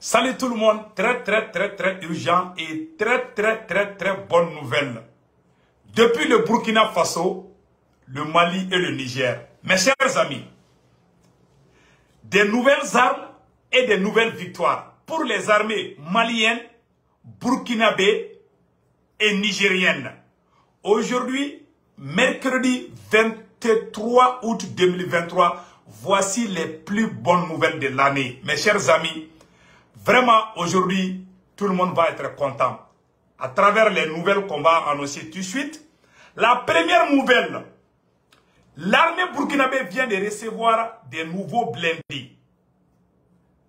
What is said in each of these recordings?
Salut tout le monde, très urgent et très bonne nouvelle. Depuis le Burkina Faso, le Mali et le Niger, mes chers amis, des nouvelles armes et des nouvelles victoires pour les armées maliennes, burkinabées et nigériennes. Aujourd'hui, mercredi 23 août 2023, voici les plus bonnes nouvelles de l'année. Mes chers amis, vraiment aujourd'hui, tout le monde va être content. À travers les nouvelles qu'on va annoncer tout de suite, la première nouvelle, l'armée burkinabé vient de recevoir des nouveaux blindés,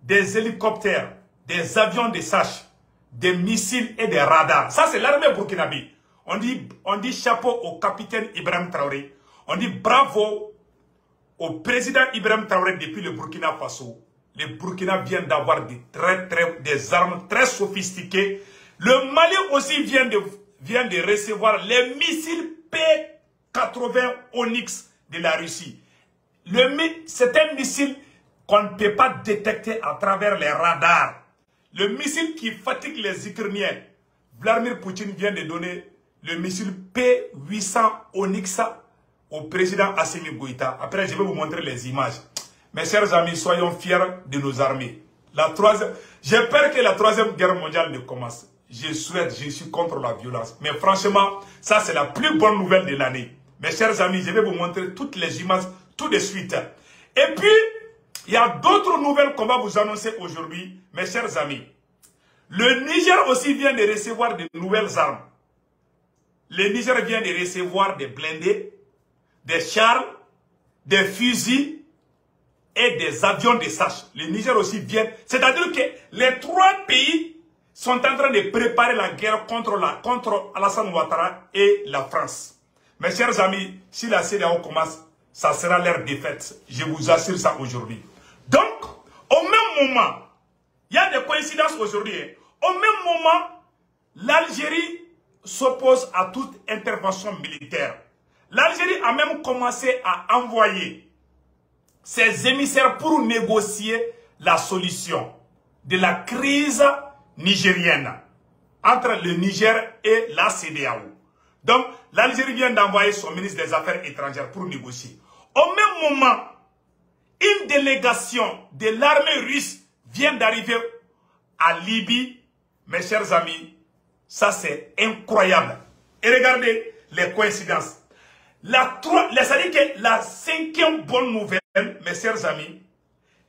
des hélicoptères, des avions de chasse, des missiles et des radars. Ça, c'est l'armée burkinabé. On dit chapeau au capitaine Ibrahim Traoré. On dit bravo au président Ibrahim Traoré depuis le Burkina Faso. Les Burkina viennent d'avoir des armes très sophistiquées. Le Mali aussi vient de recevoir les missiles P-80 Onyx de la Russie. C'est un missile qu'on ne peut pas détecter à travers les radars. Le missile qui fatigue les Ukrainiens. Vladimir Poutine vient de donner le missile P-800 Onyx au président Assimi Goïta. Après, je vais vous montrer les images. Mes chers amis, soyons fiers de nos armées. J'ai peur que la troisième guerre mondiale ne commence. Je suis contre la violence. Mais franchement, ça c'est la plus bonne nouvelle de l'année. Mes chers amis, je vais vous montrer toutes les images tout de suite. Et puis, il y a d'autres nouvelles qu'on va vous annoncer aujourd'hui, mes chers amis. Le Niger aussi vient de recevoir de nouvelles armes. Le Niger vient de recevoir des blindés, des chars, des fusils et des avions de chasse. Le Niger aussi vient. C'est-à-dire que les trois pays sont en train de préparer la guerre contre Alassane Ouattara et la France. Mes chers amis, si la CEDEAO commence, ça sera leur défaite. Je vous assure ça aujourd'hui. Donc, au même moment, il y a des coïncidences aujourd'hui. Au même moment, l'Algérie s'oppose à toute intervention militaire. L'Algérie a même commencé à envoyer ses émissaires pour négocier la solution de la crise nigérienne entre le Niger et la CEDEAO. Donc, l'Algérie vient d'envoyer son ministre des Affaires étrangères pour négocier. Au même moment, une délégation de l'armée russe vient d'arriver à Libye. Mes chers amis, ça c'est incroyable. Et regardez les coïncidences. C'est-à-dire que la cinquième bonne nouvelle, mes chers amis,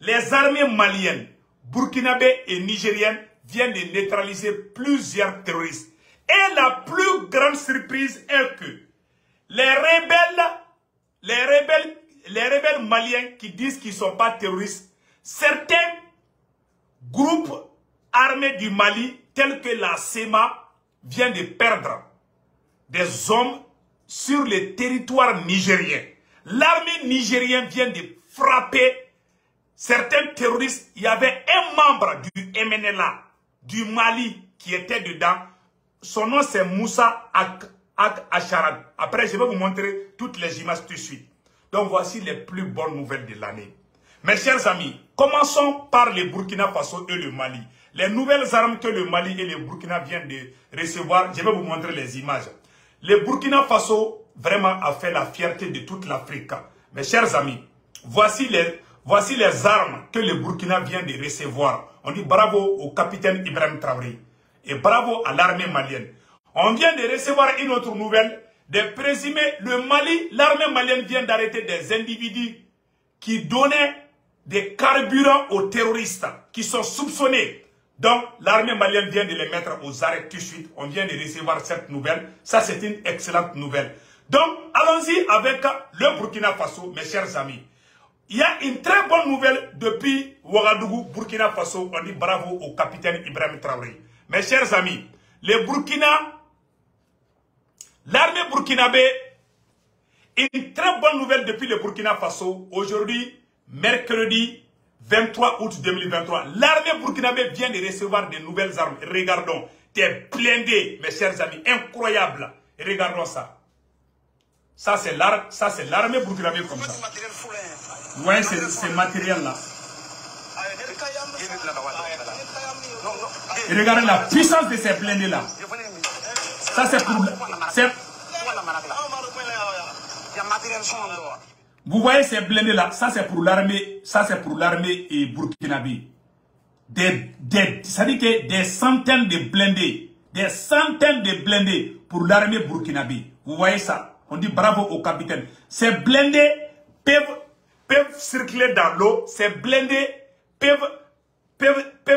les armées maliennes, burkinabées et nigériennes viennent de neutraliser plusieurs terroristes. Et la plus grande surprise est que les rebelles maliens qui disent qu'ils ne sont pas terroristes, certains groupes armés du Mali, tels que la SEMA, viennent de perdre des hommes sur le territoire nigérien. L'armée nigérienne vient de frapper certains terroristes. Il y avait un membre du MNLA, du Mali, qui était dedans. Son nom c'est Moussa Acharad. Après, je vais vous montrer toutes les images tout de suite. Donc, voici les plus bonnes nouvelles de l'année. Mes chers amis, commençons par le Burkina Faso et le Mali. Les nouvelles armes que le Mali et le Burkina viennent de recevoir, je vais vous montrer les images. Le Burkina Faso vraiment a fait la fierté de toute l'Afrique. Mes chers amis, voici les armes que le Burkina vient de recevoir. On dit bravo au capitaine Ibrahim Traoré et bravo à l'armée malienne. On vient de recevoir une autre nouvelle, de présumer le Mali, l'armée malienne vient d'arrêter des individus qui donnaient des carburants aux terroristes qui sont soupçonnés. Donc, l'armée malienne vient de les mettre aux arrêts tout de suite. On vient de recevoir cette nouvelle. Ça, c'est une excellente nouvelle. Donc, allons-y avec le Burkina Faso, mes chers amis. Il y a une très bonne nouvelle depuis Ouagadougou, Burkina Faso. On dit bravo au capitaine Ibrahim Traoré. Mes chers amis, l'armée burkinabé, une très bonne nouvelle depuis le Burkina Faso. Aujourd'hui, mercredi 23 août 2023, l'armée burkinabé vient de recevoir de nouvelles armes. Regardons, des blindés, mes chers amis, incroyable. Regardons ça. Ça, c'est l'armée burkinabé comme ça. Ouais, c'est ce matériel-là. Et regardez la puissance de ces blindés-là. Ça, c'est pour... Vous voyez ces blindés-là, ça c'est pour l'armée, et burkinabé. C'est-à-dire que des centaines de blindés pour l'armée burkinabé. Vous voyez ça? On dit bravo au capitaine. Ces blindés peuvent circuler dans l'eau. Ces blindés peuvent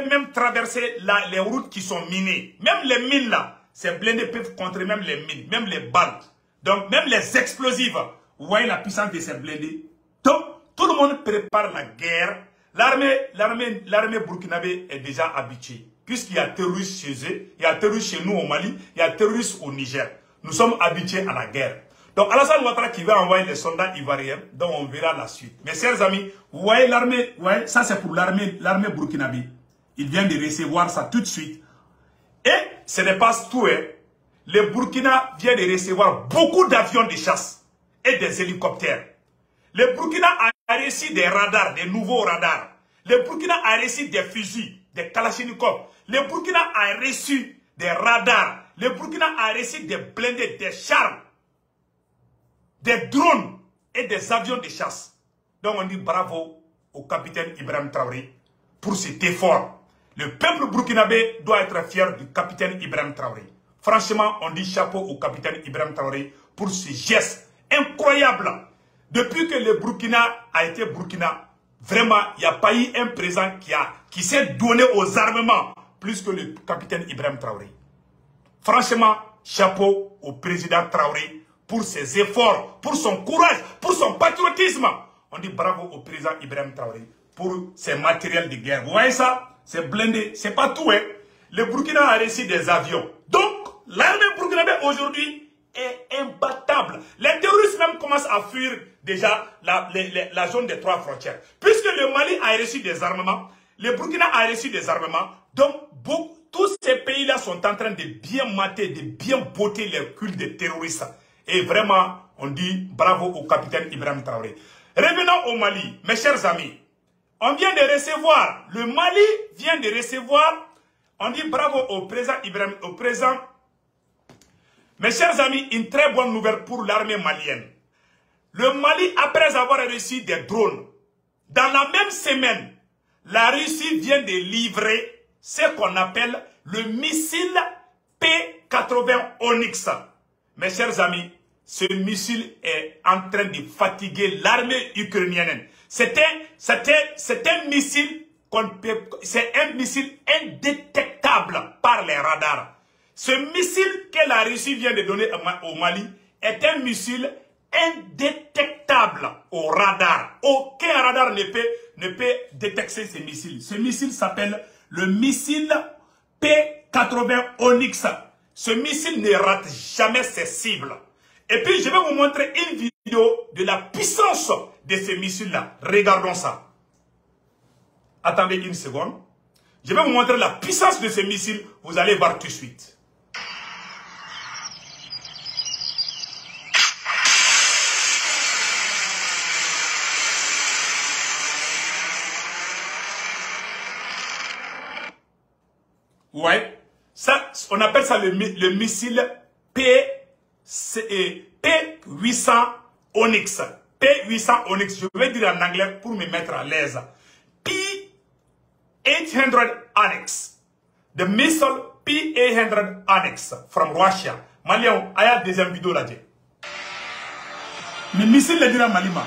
même traverser les routes qui sont minées. Même les mines là, ces blindés peuvent contrer même les mines, même les balles. Donc même les explosifs. Vous voyez la puissance de ces blindés. Donc tout le monde prépare la guerre. L'armée burkinabé est déjà habituée. Puisqu'il y a terroristes chez eux, il y a terroristes chez nous au Mali, il y a terroristes au Niger. Nous sommes habitués à la guerre. Donc Alassane Ouattara qui va envoyer les soldats ivoiriens, donc on verra la suite. Mes chers amis, vous voyez l'armée, ça c'est pour l'armée burkinabé. Il vient de recevoir ça tout de suite. Et ce n'est pas tout, hein. Le Burkina vient de recevoir beaucoup d'avions de chasse et des hélicoptères. Le Burkina a reçu des radars, des nouveaux radars. Le Burkina a reçu des fusils, des kalachnikovs. Le Burkina a reçu des radars. Le Burkina a reçu des blindés, des chars, des drones et des avions de chasse. Donc on dit bravo au capitaine Ibrahim Traoré pour cet effort. Le peuple burkinabé doit être fier du capitaine Ibrahim Traoré. Franchement, on dit chapeau au capitaine Ibrahim Traoré pour ce geste incroyable. Depuis que le Burkina a été Burkina, vraiment, il n'y a pas eu un président qui s'est donné aux armements plus que le capitaine Ibrahim Traoré. Franchement, chapeau au président Traoré pour ses efforts, pour son courage, pour son patriotisme. On dit bravo au président Ibrahim Traoré pour ses matériels de guerre. Vous voyez ça? C'est blindé, c'est pas tout, hein. Le Burkina a reçu des avions. Donc, l'armée burkinabé aujourd'hui est imbattable. Les terroristes même commencent à fuir déjà la zone des 3 frontières. Puisque le Mali a reçu des armements, le Burkina a reçu des armements, donc tous ces pays-là sont en train de bien mater, de bien botter les culs des terroristes. Et vraiment, on dit bravo au capitaine Ibrahim Traoré. Revenons au Mali, mes chers amis. On vient de recevoir, le Mali vient de recevoir, on dit bravo au président Ibrahim, au président. Mes chers amis, une très bonne nouvelle pour l'armée malienne. Le Mali, après avoir reçu des drones, dans la même semaine, la Russie vient de livrer ce qu'on appelle le missile P-80 Onyx. Mes chers amis, ce missile est en train de fatiguer l'armée ukrainienne. C'est un missile indétectable par les radars. Ce missile que la Russie vient de donner au Mali est un missile indétectable au radar. Aucun radar ne peut détecter ce missile. Ce missile s'appelle le missile P-80 Onyx. Ce missile ne rate jamais ses cibles. Et puis je vais vous montrer une vidéo de la puissance de ce missile-là. Regardons ça. Attendez une seconde. Je vais vous montrer la puissance de ce missile. Vous allez voir tout de suite. Ouais, ça, on appelle ça le missile P800 Onyx. P800 Onyx, je vais dire en anglais pour me mettre à l'aise. P800 Onyx. The missile P800 Onyx from Russia. Malion, il y a deuxième vidéo là. Le missile le dira Malima.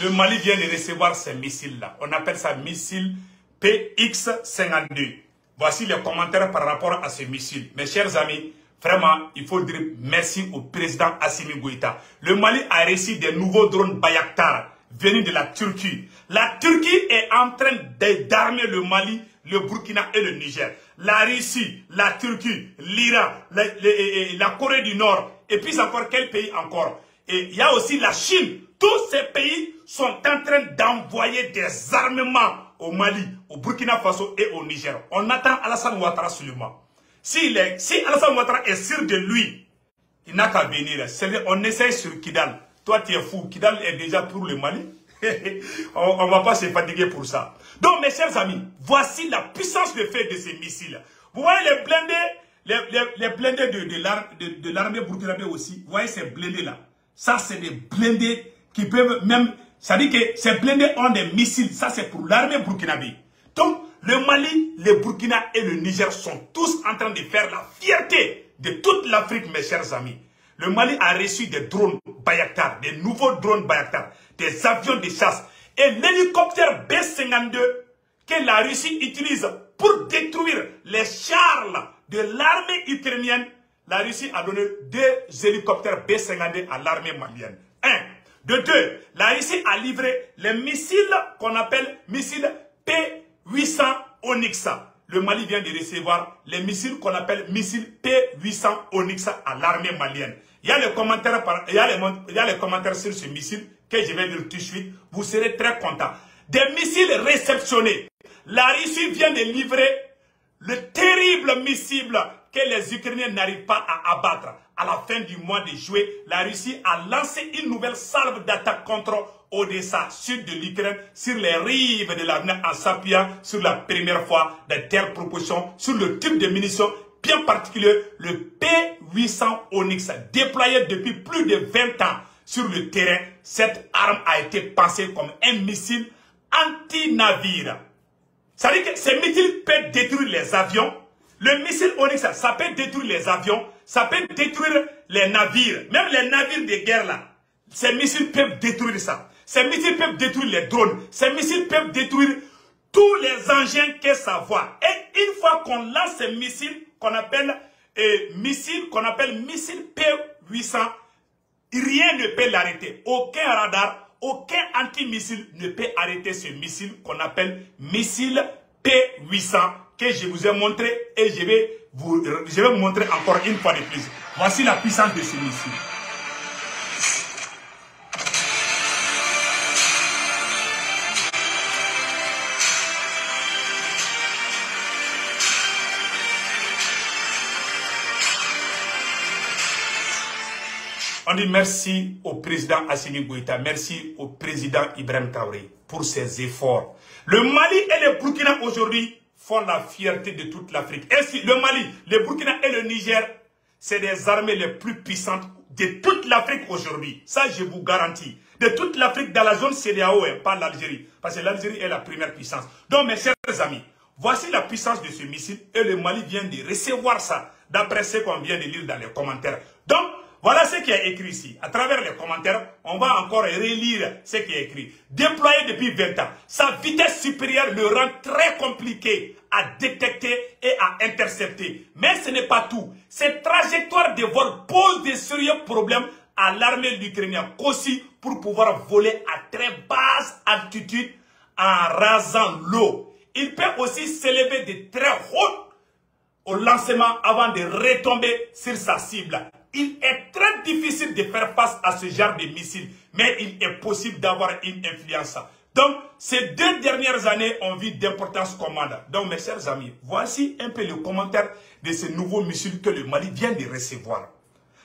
Le Mali vient de recevoir ces missiles-là. On appelle ça missile PX-52. Voici les commentaires par rapport à ce missile. Mes chers amis, vraiment, il faut dire merci au président Assimi Goïta. Le Mali a reçu des nouveaux drones Bayraktar venus de la Turquie. La Turquie est en train d'armer le Mali, le Burkina et le Niger. La Russie, la Turquie, l'Iran, la Corée du Nord, et puis encore quel pays encore? Et il y a aussi la Chine. Tous ces pays sont en train d'envoyer des armements au Mali, au Burkina Faso et au Niger. On attend Alassane Ouattara seulement. Si Alassane Ouattara est sûr de lui, il n'a qu'à venir. On essaye sur Kidal. Toi, tu es fou. Kidal est déjà pour le Mali. On ne va pas se fatiguer pour ça. Donc, mes chers amis, voici la puissance de fait de ces missiles. Vous voyez les blindés de l'armée burkinabé aussi. Vous voyez ces blindés-là. Ça, c'est des blindés qui peuvent même... Ça dit que ces blindés ont des missiles. Ça, c'est pour l'armée burkinabé. Donc, le Mali, le Burkina et le Niger sont tous en train de faire la fierté de toute l'Afrique, mes chers amis. Le Mali a reçu des drones Bayraktar, des nouveaux drones Bayraktar, des avions de chasse et l'hélicoptère B-52 que la Russie utilise pour détruire les chars de l'armée ukrainienne. La Russie a donné 2 hélicoptères B-52 à l'armée malienne. 1. De 2, la Russie a livré les missiles qu'on appelle missiles P-800 Onyx. Le Mali vient de recevoir les missiles qu'on appelle missiles P-800 Onyx à l'armée malienne. Il y a les commentaires sur ce missile que je vais lire tout de suite. Vous serez très contents. Des missiles réceptionnés. La Russie vient de livrer le terrible missile que les Ukrainiens n'arrivent pas à abattre. À la fin du mois de juillet, la Russie a lancé une nouvelle salve d'attaque contre Odessa, sud de l'Ukraine, sur les rives de l'avenir en s'appuyant sur la première fois de telles propositions sur le type de munitions bien particulier, le P-800 Onyx, déployé depuis plus de 20 ans sur le terrain. Cette arme a été pensée comme un missile anti-navire. Ça veut dire que ces missiles peuvent détruire les avions. Le missile Onyx, ça peut détruire les avions, ça peut détruire les navires, même les navires de guerre là. Ces missiles peuvent détruire ça. Ces missiles peuvent détruire les drones. Ces missiles peuvent détruire tous les engins que ça voit. Et une fois qu'on lance ces missiles qu'on appelle missiles P-800, rien ne peut l'arrêter. Aucun radar, aucun anti-missile ne peut arrêter ce missile qu'on appelle missile P-800 que je vous ai montré et je vais vous montrer encore une fois de plus. Voici la puissance de ce missile. On dit merci au président Assimi Goïta, merci au président Ibrahim Traoré pour ses efforts. Le Mali et le Burkina aujourd'hui font la fierté de toute l'Afrique. Ainsi, le Mali, le Burkina et le Niger, c'est des armées les plus puissantes de toute l'Afrique aujourd'hui. Ça, je vous garantis. De toute l'Afrique dans la zone CEDEAO, pas l'Algérie. Parce que l'Algérie est la première puissance. Donc, mes chers amis, voici la puissance de ce missile et le Mali vient de recevoir ça, d'après ce qu'on vient de lire dans les commentaires. Donc, voilà ce qui est écrit ici. À travers les commentaires, on va encore relire ce qui est écrit. Déployé depuis 20 ans, sa vitesse supérieure le rend très compliqué à détecter et à intercepter. Mais ce n'est pas tout. Cette trajectoire de vol pose de sérieux problèmes à l'armée ukrainienne aussi pour pouvoir voler à très basse altitude en rasant l'eau. Il peut aussi s'élever de très haut au lancement avant de retomber sur sa cible. Il est très difficile de faire face à ce genre de missiles, mais il est possible d'avoir une influence. Donc, ces 2 dernières années ont vu d'importantes commandes. Donc, mes chers amis, voici un peu le commentaire de ces nouveaux missiles que le Mali vient de recevoir.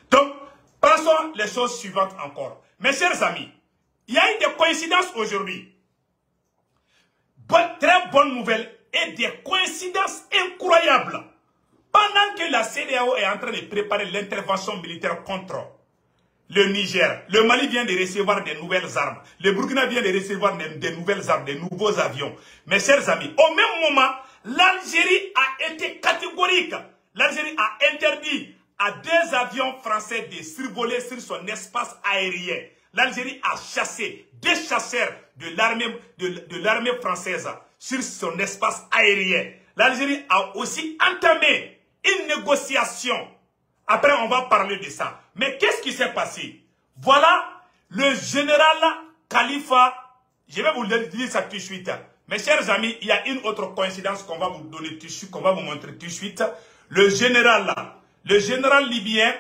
Donc, passons les choses suivantes encore. Mes chers amis, il y a eu des coïncidences aujourd'hui. Très bonne nouvelle et des coïncidences incroyables. Pendant que la CEDEAO est en train de préparer l'intervention militaire contre le Niger, le Mali vient de recevoir des nouvelles armes. Le Burkina vient de recevoir des nouvelles armes, des nouveaux avions. Mes chers amis, au même moment, l'Algérie a été catégorique. L'Algérie a interdit à 2 avions français de survoler sur son espace aérien. L'Algérie a chassé 2 chasseurs de l'armée française sur son espace aérien. L'Algérie a aussi entamé une négociation. Après, on va parler de ça. Mais qu'est-ce qui s'est passé? Voilà le général Khalifa. Je vais vous dire ça tout de suite. Mes chers amis, il y a une autre coïncidence qu'on va vous donner tout de suite, qu'on va vous montrer tout de suite. Le général libyen,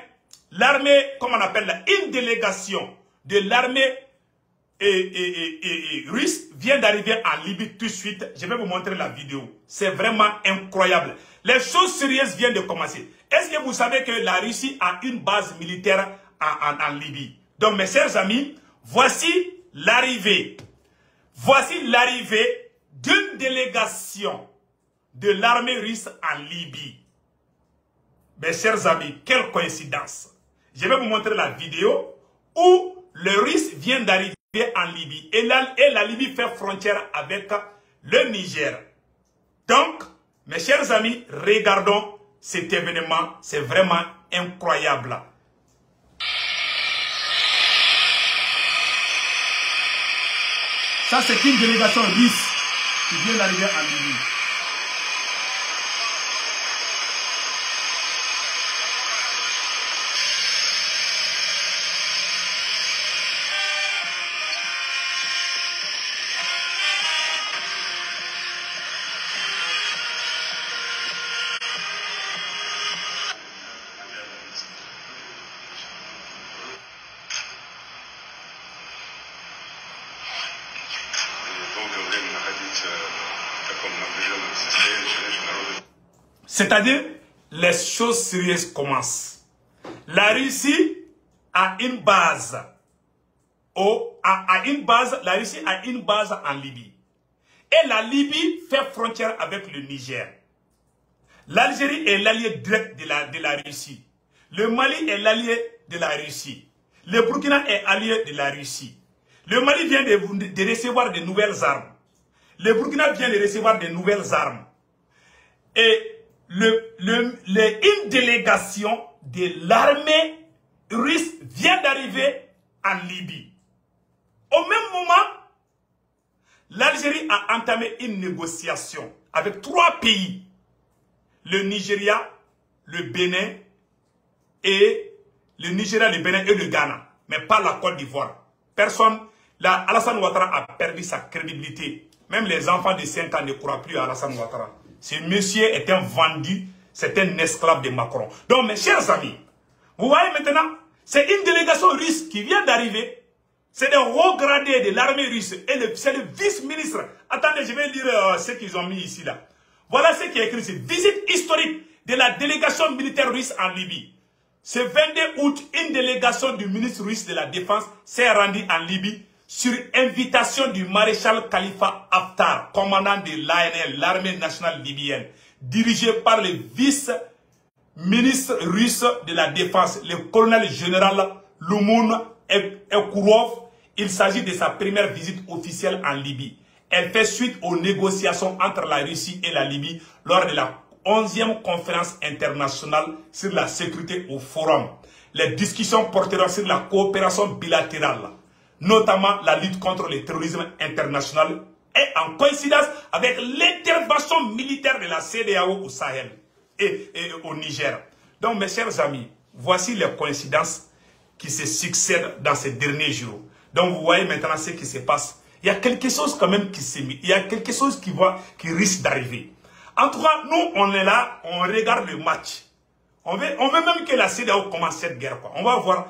l'armée, comment on appelle là, une délégation de l'armée russe vient d'arriver en Libye tout de suite. Je vais vous montrer la vidéo. C'est vraiment incroyable. Les choses sérieuses viennent de commencer. Est-ce que vous savez que la Russie a une base militaire en Libye? Donc mes chers amis, voici l'arrivée. Voici l'arrivée d'une délégation de l'armée russe en Libye. Mes chers amis, quelle coïncidence. Je vais vous montrer la vidéo où le Russe vient d'arriver en Libye. Et la Libye fait frontière avec le Niger. Donc, mes chers amis, regardons cet événement. C'est vraiment incroyable. Ça, c'est une délégation russe qui vient d'arriver en Libye. C'est-à-dire, les choses sérieuses commencent. La Russie a une base. La Russie a une base en Libye. Et la Libye fait frontière avec le Niger. L'Algérie est l'allié direct de la Russie. Le Mali est l'allié de la Russie. Le Burkina est allié de la Russie. Le Mali vient de recevoir de nouvelles armes. Le Burkina vient de recevoir de nouvelles armes. Et une délégation de l'armée russe vient d'arriver en Libye. Au même moment, l'Algérie a entamé une négociation avec 3 pays. Le Nigeria, le Bénin et le Ghana. Mais pas la Côte d'Ivoire. Personne, Alassane Ouattara a perdu sa crédibilité. Même les enfants de 5 ans ne croient plus à Alassane Ouattara. Ce monsieur est un vendu, c'est un esclave de Macron. Donc mes chers amis, vous voyez maintenant, c'est une délégation russe qui vient d'arriver. C'est des hauts gradés de l'armée russe. Et c'est le vice-ministre. Attendez, je vais lire ce qu'ils ont mis ici là. Voilà ce qui est écrit ici. Visite historique de la délégation militaire russe en Libye. Ce 22 août, une délégation du ministre russe de la Défense s'est rendue en Libye sur invitation du maréchal Khalifa Haftar, commandant de l'ANL, l'armée nationale libyenne, dirigé par le vice-ministre russe de la Défense, le colonel général Loumoun Ekourov. Il s'agit de sa première visite officielle en Libye. Elle fait suite aux négociations entre la Russie et la Libye lors de la 11e conférence internationale sur la sécurité au Forum. Les discussions porteront sur la coopération bilatérale, notamment la lutte contre le terrorisme international et en coïncidence avec l'intervention militaire de la CEDEAO au Sahel et au Niger. Donc mes chers amis, voici les coïncidences qui se succèdent dans ces derniers jours. Donc vous voyez maintenant ce qui se passe. Il y a quelque chose quand même qui s'est mis. Il y a quelque chose qui risque d'arriver. En tout cas, nous, on est là, on regarde le match. On veut même que la CEDEAO commence cette guerre, quoi. On va voir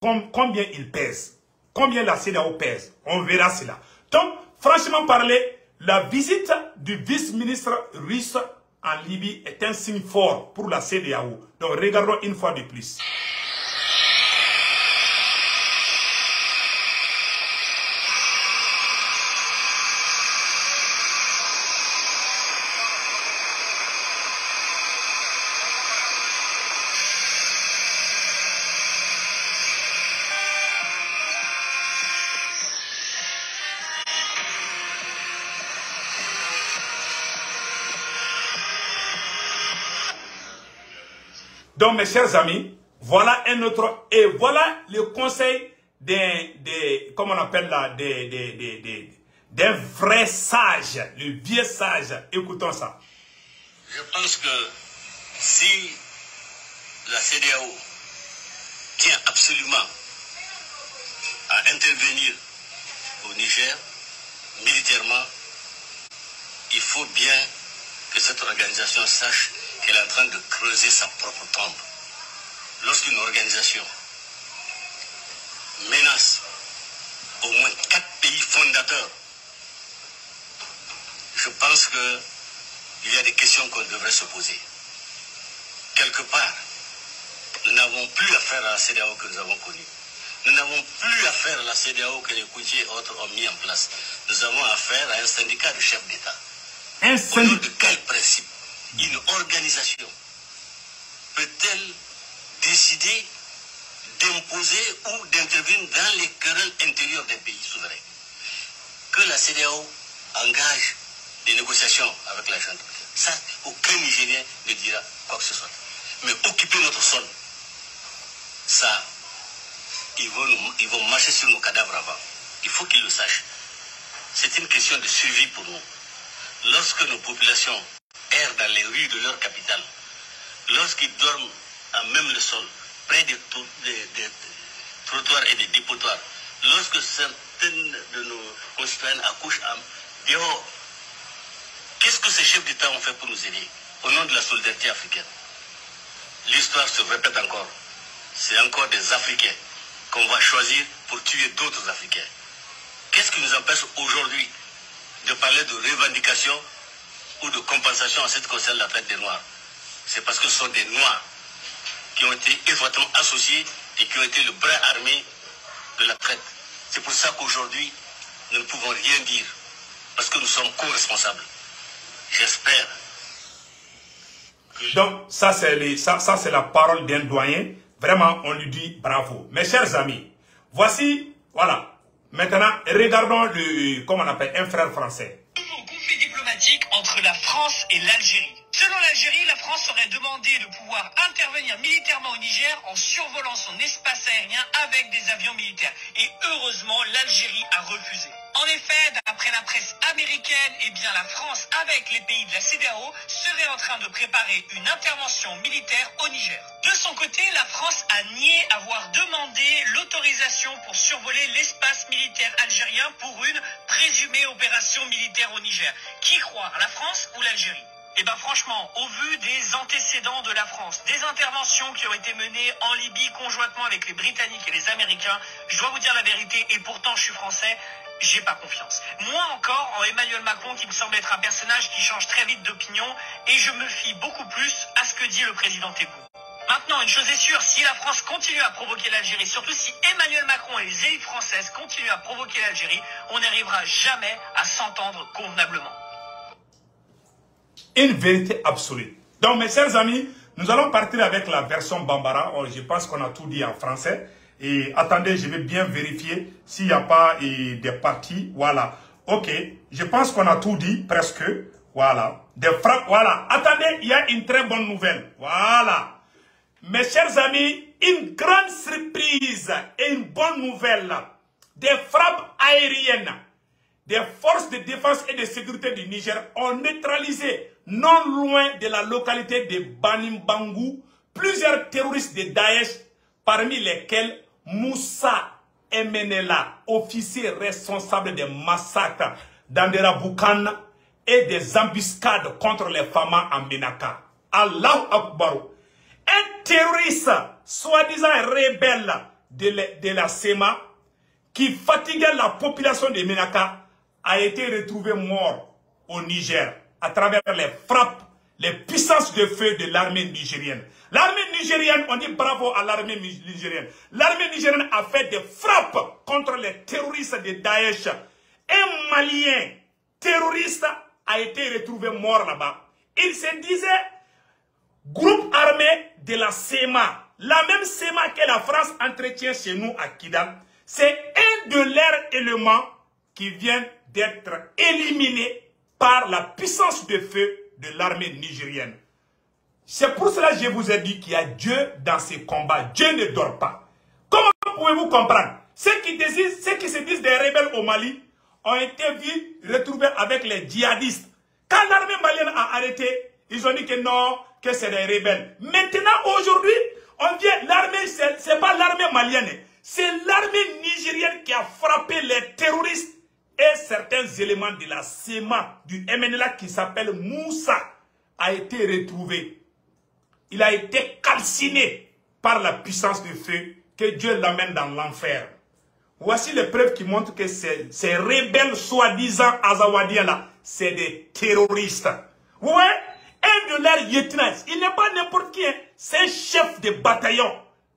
combien il pèse. Combien la CEDEAO pèse. On verra cela. Donc, franchement parler, la visite du vice-ministre russe en Libye est un signe fort pour la CEDEAO. Donc, regardons une fois de plus. Donc, mes chers amis, voilà un autre, et voilà le conseil comment on appelle là, d'un vrai sage, le vieux sage. Écoutons ça. Je pense que si la CEDEAO tient absolument à intervenir au Niger, militairement, il faut bien que cette organisation sache qu'elle est en train de creuser sa propre tombe. Lorsqu'une organisation menace au moins 4 pays fondateurs, je pense qu'il y a des questions qu'on devrait se poser. Quelque part, nous n'avons plus affaire à la CEDEAO que nous avons connue. Nous n'avons plus affaire à la CEDEAO que les Koudié et autres ont mis en place. Nous avons affaire à un syndicat de chefs d'État. Au nom de quel principe une organisation peut-elle décider d'imposer ou d'intervenir dans les querelles intérieures des pays souverains? Que la CEDEAO engage des négociations avec la junte, ça, aucun Nigérien ne dira quoi que ce soit. Mais occuper notre sol, ça, ils vont marcher sur nos cadavres avant. Il faut qu'ils le sachent. C'est une question de survie pour nous. Lorsque nos populations errent dans les rues de leur capitale, lorsqu'ils dorment à même le sol, près des trottoirs et des dépotoirs, lorsque certaines de nos concitoyens accouchent dehors, qu'est-ce que ces chefs d'État ont fait pour nous aider au nom de la solidarité africaine? L'histoire se répète encore. C'est encore des Africains qu'on va choisir pour tuer d'autres Africains. Qu'est-ce qui nous empêche aujourd'hui de parler de revendication ou de compensation en ce qui concerne la traite des Noirs? C'est parce que ce sont des Noirs qui ont été étroitement associés et qui ont été le bras armé de la traite. C'est pour ça qu'aujourd'hui, nous ne pouvons rien dire, parce que nous sommes co-responsables. J'espère. Donc, ça c'est la parole d'un doyen. Vraiment, on lui dit bravo. Mes chers amis, voici, voilà. Maintenant, regardons comment on appelle, un frère français. Nouveau conflit diplomatique entre la France et l'Algérie. Selon l'Algérie, la France aurait demandé de pouvoir intervenir militairement au Niger en survolant son espace aérien avec des avions militaires. Et heureusement, l'Algérie a refusé. En effet, d'après la presse américaine, la France, avec les pays de la CEDEAO, serait en train de préparer une intervention militaire au Niger. De son côté, la France a nié avoir demandé l'autorisation pour survoler l'espace militaire algérien pour une présumée opération militaire au Niger. Qui croire, la France ou l'Algérie? Eh bien franchement, au vu des antécédents de la France, des interventions qui ont été menées en Libye conjointement avec les Britanniques et les Américains, je dois vous dire la vérité, et pourtant je suis français, j'ai pas confiance. Moi encore, en Emmanuel Macron, qui me semble être un personnage qui change très vite d'opinion, et je me fie beaucoup plus à ce que dit le président Tebboune. Maintenant, une chose est sûre, si la France continue à provoquer l'Algérie, surtout si Emmanuel Macron et les élites françaises continuent à provoquer l'Algérie, on n'arrivera jamais à s'entendre convenablement. Une vérité absolue. Donc, mes chers amis, nous allons partir avec la version Bambara. Je pense qu'on a tout dit en français. Et attendez, je vais bien vérifier s'il n'y a pas des parties. Voilà. Ok. Je pense qu'on a tout dit, presque. Voilà. Des frappes. Voilà. Attendez, il y a une très bonne nouvelle. Voilà. Mes chers amis, une grande surprise et une bonne nouvelle. Des frappes aériennes des forces de défense et de sécurité du Niger ont neutralisé, non loin de la localité de Banimbangu, plusieurs terroristes de Daesh, parmi lesquels Moussa Emenela, officier responsable des massacres d'Andera-Boukane et des embuscades contre les Famas en Ménaka. Allahu Akbar. Un terroriste, soi-disant rebelle de la SEMA, qui fatiguait la population de Ménaka, a été retrouvé mort au Niger à travers les frappes, les puissances de feu de l'armée nigérienne. L'armée nigérienne, on dit bravo à l'armée nigérienne. L'armée nigérienne a fait des frappes contre les terroristes de Daesh. Un Malien terroriste a été retrouvé mort là-bas. Il se disait groupe armé de la SEMA. La même SEMA que la France entretient chez nous à Kidal. C'est un de leurs éléments qui vient d'être éliminé par la puissance de feu de l'armée nigérienne. C'est pour cela que je vous ai dit qu'il y a Dieu dans ces combats. Dieu ne dort pas. Comment pouvez-vous comprendre? Ceux qui se disent des rebelles au Mali ont été vus retrouvés avec les djihadistes. Quand l'armée malienne a arrêté, ils ont dit que non, que c'est des rebelles. Maintenant, aujourd'hui, on vient, l'armée, c'est pas l'armée malienne, c'est l'armée nigérienne qui a frappé les terroristes et certains éléments de la SEMA, du MNLA qui s'appelle Moussa, a été retrouvé. Il a été calciné par la puissance du feu, que Dieu l'amène dans l'enfer. Voici les preuves qui montrent que ces rebelles soi-disant azawadiens là, c'est des terroristes. Ouais, un de leurs lieutenants, il n'est pas n'importe qui, c'est un chef de bataillon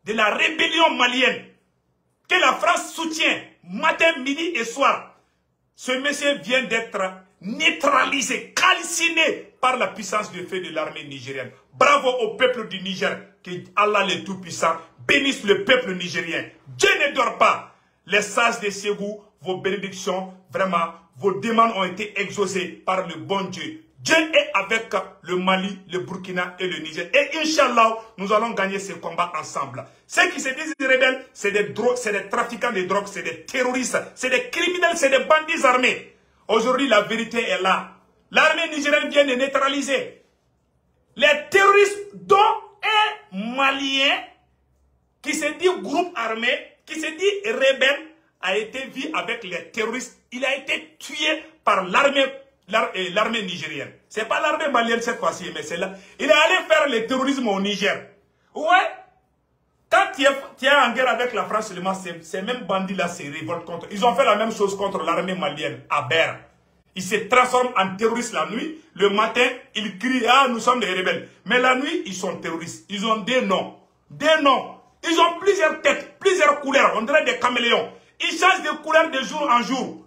de la rébellion malienne que la France soutient matin, midi et soir. Ce monsieur vient d'être neutralisé, calciné par la puissance du feu de l'armée nigérienne. Bravo au peuple du Niger, que Allah le Tout-Puissant bénisse le peuple nigérien. Dieu ne dort pas. Les sages de Ségou, vos bénédictions, vraiment, vos demandes ont été exaucées par le bon Dieu. Dieu est avec le Mali, le Burkina et le Niger. Et Inch'Allah, nous allons gagner ce combat ensemble. Ceux qui se disent rebelles, c'est des drogues, c'est des trafiquants de drogue, c'est des terroristes, c'est des criminels, c'est des bandits armés. Aujourd'hui, la vérité est là. L'armée nigérienne vient de neutraliser les terroristes, dont un Malien qui se dit groupe armé, qui se dit rebelle, a été vu avec les terroristes. Il a été tué par l'armée nigérienne. Ce n'est pas l'armée malienne cette fois-ci, mais c'est là. Il est allé faire le terrorisme au Niger. Ouais. Quand tu es en guerre avec la France seulement, ces mêmes bandits-là se révoltent contre. Ils ont fait la même chose contre l'armée malienne à Ber. Ils se transforment en terroristes la nuit. Le matin, ils crient, ah, nous sommes des rebelles. Mais la nuit, ils sont terroristes. Ils ont des noms. Des noms. Ils ont plusieurs têtes, plusieurs couleurs. On dirait des caméléons. Ils changent de couleur de jour en jour.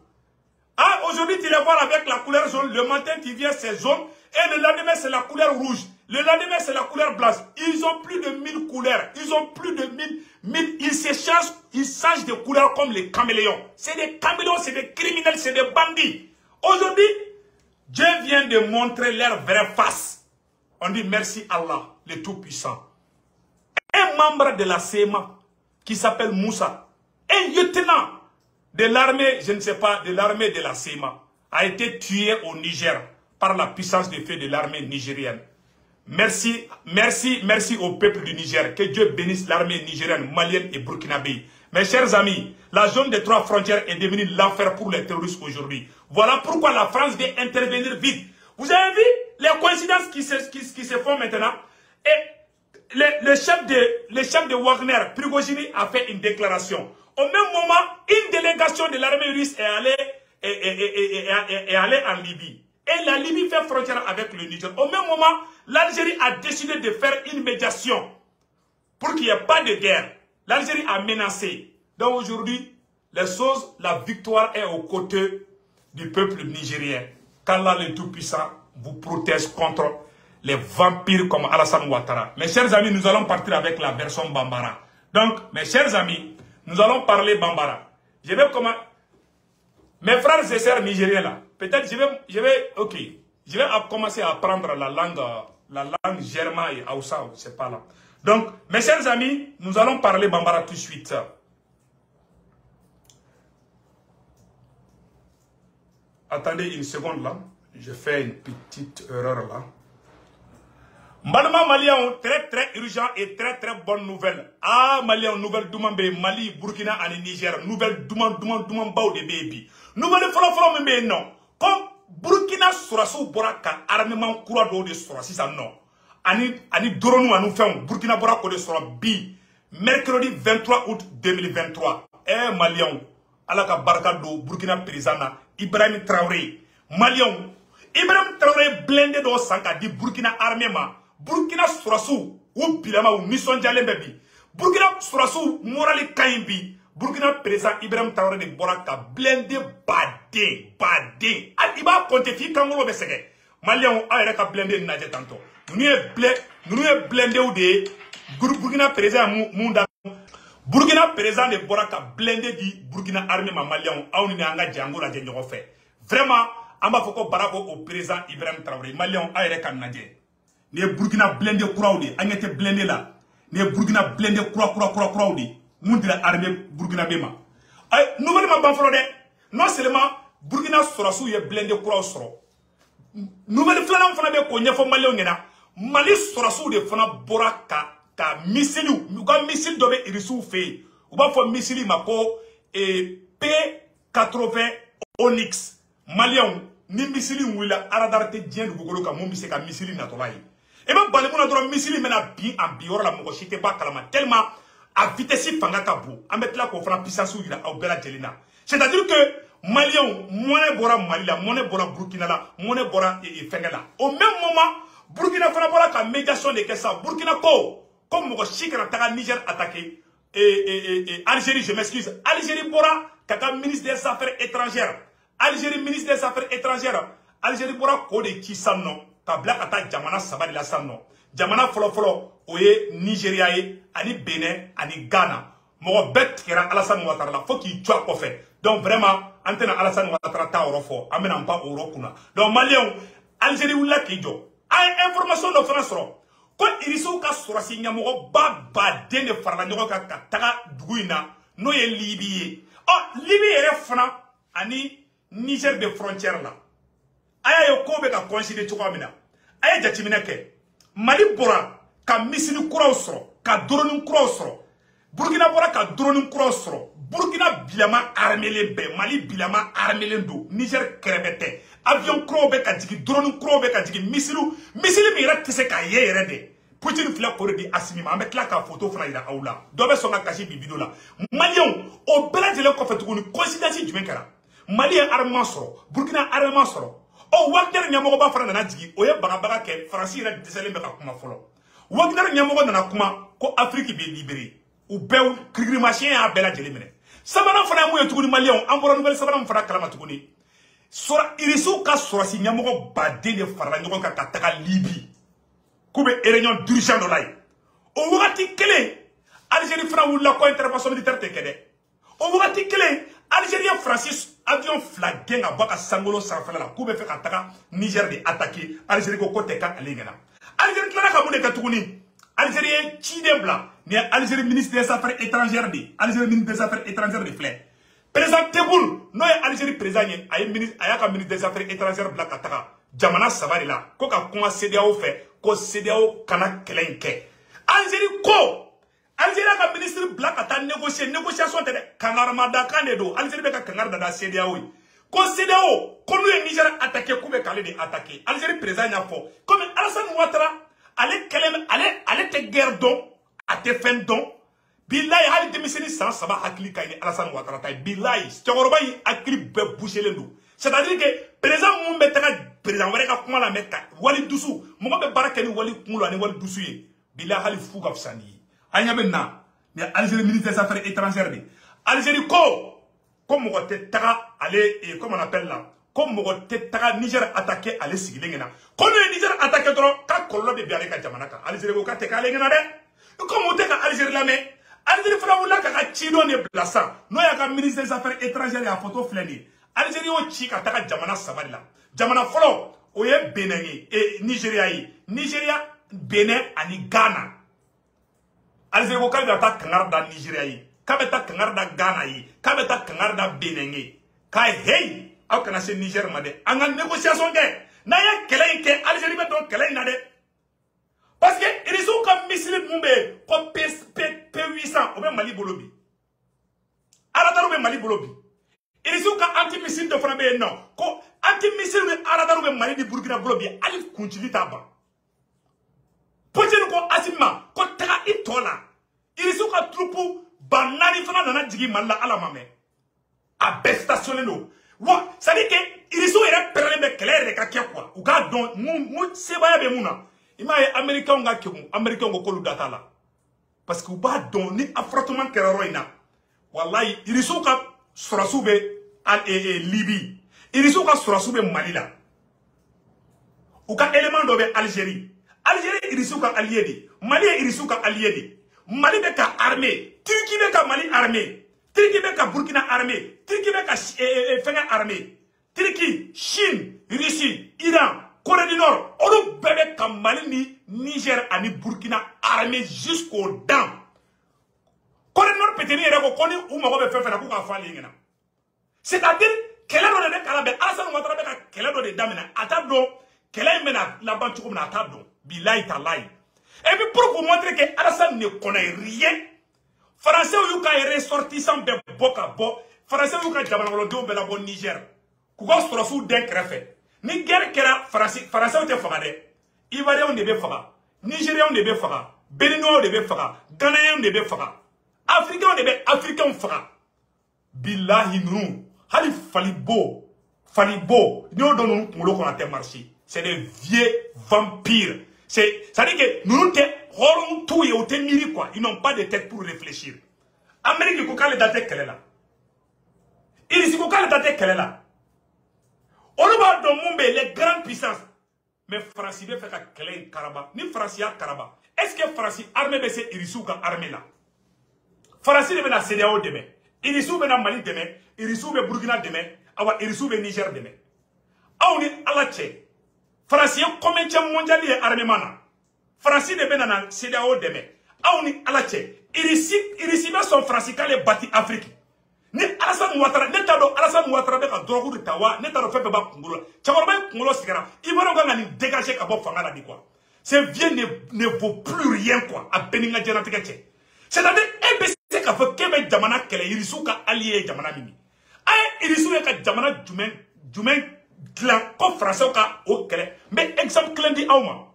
Ah, aujourd'hui, tu les vois avec la couleur jaune. Le matin, tu viens, c'est jaune. Et le lendemain, c'est la couleur rouge. Le lendemain, c'est la couleur blanche. Ils ont plus de 1000 couleurs. Ils ont plus de 1000. Ils changent de couleur comme les caméléons. C'est des caméléons, c'est des criminels, c'est des bandits. Aujourd'hui, Dieu vient de montrer leur vraie face. On dit merci Allah, le Tout-Puissant. Un membre de la SEMA qui s'appelle Moussa, un lieutenant de l'armée, je ne sais pas, de l'armée de la SEMA, a été tué au Niger par la puissance de feu de l'armée nigérienne. Merci, merci, merci au peuple du Niger. Que Dieu bénisse l'armée nigérienne, malienne et burkinabé. Mes chers amis, la zone des 3 frontières est devenue l'enfer pour les terroristes aujourd'hui. Voilà pourquoi la France vient intervenir vite. Vous avez vu les coïncidences qui se font maintenant? Et le chef de Wagner, Prigozhin, a fait une déclaration. Au même moment, une délégation de l'armée russe est allée en Libye. Et la Libye fait frontière avec le Niger. Au même moment, l'Algérie a décidé de faire une médiation pour qu'il n'y ait pas de guerre. L'Algérie a menacé. Donc aujourd'hui, la victoire est aux côtés du peuple nigérien. Qu'Allah le Tout-Puissant vous protège contre les vampires comme Alassane Ouattara. Mes chers amis, nous allons partir avec la version Bambara. Donc, mes chers amis, nous allons parler Bambara. Je vais comment... Mes frères et sœurs nigériens là, peut-être je vais commencer à apprendre la langue germain et Hausa, c'est pas là. Donc, mes chers amis, nous allons parler Bambara tout de suite. Attendez une seconde là, je fais une petite erreur là. Malama Malien, très très urgent et très très bonne nouvelle. Ah, Malien, nouvelle Doumambe, Mali, Burkina et Niger. Nouvelle Doumambao de baby. Nouvelle Folo mais non. Comme Burkina Sourassou Boraka, armement courant de Sourassi, ça non. Ani Doronou à nous faire Burkina Borako de Soura bi. Mercredi 23 août 2023. Eh, Malien, Alaka Barkado, Burkina Périsana, Ibrahim Traoré. Malien, Ibrahim Traoré blindé dans Sanka di Burkina armément. Burkina Sourassou, ou Bilama ou Nisson Djalembebi. Burkina Sourassou, Morali Kaimbi. Burkina président Ibrahim Traoré de Boraka, blindé badé. Il va compter fi Kangolo Beseke. Malien, a ereka blindé Nadje tanto. Nous sommes blindé ou de Burkina président Munda. Burkina président de Boraka, blindé di Burkina armée Malien, a on anga Django la Django fait. Vraiment, on va faire bravo au président Ibrahim Traoré. Malien, a ereka Nadje. Ne Burkina blindé Kouraoudi, Agnete blindé là. Ne Burkina blindé Kouraoudi. Moun de la armée Burkina Bema. Nouvellement banflodé. Non seulement Burkina Sorasou est blindé croix soro. Nouvelle flamme fana be ko nyefo Malion ngena. Mali Sorasou de fana bora ka missile missile dobe irisu fe. Ou ba fo missile mako P80 Onyx. Malion ni missile wila aradarte dien du gogolo ka mo bise ka missile natolai. Et même balemuna dro missile mena bi en bior la mo chite ba kalama tellement à vitesse fanga ka bo. A mettre la ko fana puissance ila au bela jelina. C'est-à-dire que Malion, monnaie bora Mali la, monnaie bora Burkina la, monnaie bora Fengela. Au même moment, Burkina fana bora ka médiation de Kessa. Burkina ko, comme mon chikra taga Niger attaqué, Algérie, je m'excuse. Algérie bora kaka ministre des Affaires étrangères. Algérie ministre des Affaires étrangères. Algérie bora ko de qui sanno. Ka black attaque Jamana Sabali la sanno. Jamana folo oye Nigeria ani Bénin ani Ghana. Mon bête kera Alassane Ouattara la, faut qu'il tue au fait. Donc vraiment, antena Alassane Ouattara ta orofo, amena pas orokuna. Donc Malion, Algérie ou la kijo. A information de France ro. Quand il sont ka sorasi nyamoko ba dene farla nyoko ka taga duguina no ye Libye. Oh Libye ere fana ani Niger de frontière là. Aya yo ko be ka considérer to kamina. Aya jatimina ke. Mali bora ka misini kuraw soro, ka drone kuraw soro. Burkina bora ka drone crossro. Burkina bilama armelen be. Mali bilama armelen do. Niger krebete. Avion krobe ka digi. Drone krobe ka digi. Misilu mi yera tise ka ye yere de. Poutine fila kore di asimi. Ma met la ka photo fana yira aoula. Dobe songa kashi bi video la. Malion. O bela jele ko fetukuni. Coïncidence jumen kara. Mali armement soro. Burkina armement soro. O Wagner nyamogo ba fana nana digi. Oye baga ke. Fransi yera desele me ka kuma folo. Wagner nyamogo nana kuma. Ko Afrique be libéré. Ou bew krigrimachien a bela jelimene sabana fana mu yetuguni Malion amboro nouvelle sabana mu fana kalama tuguni sora irisu ka sora si nyamogo bade de farla nyogo ka taka Libye kube réunion d'urgence do lay o wakati kele Algérie fana wula ko intervention militaire te kede o wakati kele Algérie Francis avion flagué nga baka sangolo sanfala la kube fe ka taka Niger de attaquer Algérie ko kote ka alingena Algérie tlara ka mu de ka tuguni Algérie Chidem bla mais Algérie ministre des Affaires étrangères de Algérie ministre des Affaires étrangères de flé président Tebboune non Algérie président ay ministre ayaka ministre des Affaires étrangères bla kataka jamana sabari la ko ka kuma CEDEAO fait ko CEDEAO kana kelenke Algérie ko Algérie ka ministre bla kata négociation de kanarmada kanedo Algérie be ka kanarda da CEDEAO ko CEDEAO ko no Niger attaquer ko be kale de attaquer Algérie président ya fo comme Alassane Ouattara ale te guerre don a te fen don billahi hali demiseni san saba hakili kayni Alassane Ouattara tay billahi cogoroba yi akili be boucher do c'est-à-dire que président mun be taga président wéré ka kuma la meka wali dusu mo be baraka ni wali kumulo ani wali dusu ye billahi hali fu ka fsani anya be na mais Algérie ministre des Affaires étrangères de Algérie ko comme mo te taga aller comment on appelle là comme mo te taga Niger attaquer aller sigilengena ko no Niger attaquer tro ka kollo be biale ka jamana ka Algérie ko ka te ka lengena de comme on te ka Algérie la mais Algérie fera wula ka chido ne blassa no ya ka ministre des Affaires étrangères ya photo fleni Algérie o chi ka taga jamana sabari la jamana folo o ye Benin et Nigeria Benin ani Ghana Algérie ko ka ta kangar da Nigeria yi ka be ta kangar da Ghana yi ka be ta kangar da Benin yi ka hey aw kana se Niger ma de an ga négociation de na ya kele ke Algérie be don kele na de parce que ils ont comme missile mumbe comme P800 au même Mali bolobi Aradaro be Mali bolobi ils ont comme anti missile de Frambe non ko anti missile de Aradaro be Mali di Burkina bolobi ali continue taba Poutine ko asima ko taka itola ils ont comme troupe banani fana nana digi malla ala mame a bestationné no wa ça dit que ils ont era perle clair de ka quoi ou ga don mu sebaya be muna ima ye américain nga kemu américain ngo kolu data la parce que ou ba don ni affrontement keroro ina wallahi ils ont ka sorasube al Libye ils ont ka sorasube Mali la ou ka élément do be Algérie ils ont ka allié de Mali ils ont ka allié de Mali be ka armée Turquie be ka Mali armée Turquie be ka Burkina armée Turquie be ka Fenga armée Turquie Chine Russie Iran Corée du Nord on bébé ka Mali ni Niger ani Burkina armée jusqu'aux dents Corridor pétini et reconnus ou m'en va faire la coupe à Falingena. C'est-à-dire, quelle est le Calabé, Alassane Ouattara, quelle est le Damina, Atado, quelle est la banque comme Atado, Bilay Talay. Et puis pour vous montrer que Alassane ne connaît rien, Français ou Yuka est ressortissant de Boka Bo, Français ou Yuka Jamalolo de la bonne Niger, Kouga Strofou d'un crefet. Ni guerre qui era Français ou te Fagade, Ivoirien de Befaga, Nigérien de Befaga, Béninois de Befaga, Ghanéen de Befaga, Africain de Befaga, Africain Faga. Billahi nous, Hali Falibo, nous donnons nous qu'on a marché. C'est des vieux vampires. Ça dit que nous nous tout et au miri quoi. Ils n'ont pas de tête pour réfléchir. Amérique du Koka le date qu'elle est là. Ici Koka le date qu'elle est là. On va dans Mumbe les grandes puissances. Mais France il fait qu'elle est Karaba. Ni France y a Karaba. Est-ce que France armée baissée Irisouka armée là? France il veut la CDAO demain. Irisou be na Mali demain, Irisou be Burkina demain, awa Irisou be Niger demain. Aouni alache. France yon commerce mondial et armement. France ne be na CEDEAO demain. Aouni alache. Irisi be son France kale bati Afrique. Ni Alassane Ouattara, neta do Alassane Ouattara be ka drogu de tawa, neta do fefe ba kungolo. Chakorba kungolo sigara. Ivoire nga ni dégager ka bo fanga la di quoi. Ce vieux ne vaut plus rien quoi. A beninga djenatikete. C'est-à-dire c'est qu'a fait Québec Jamana kele Irisou ka allié Jamana mimi. Aye Irisou ka Jamana Jumen clan comme français ka au kele. Mais exemple clan di Auma.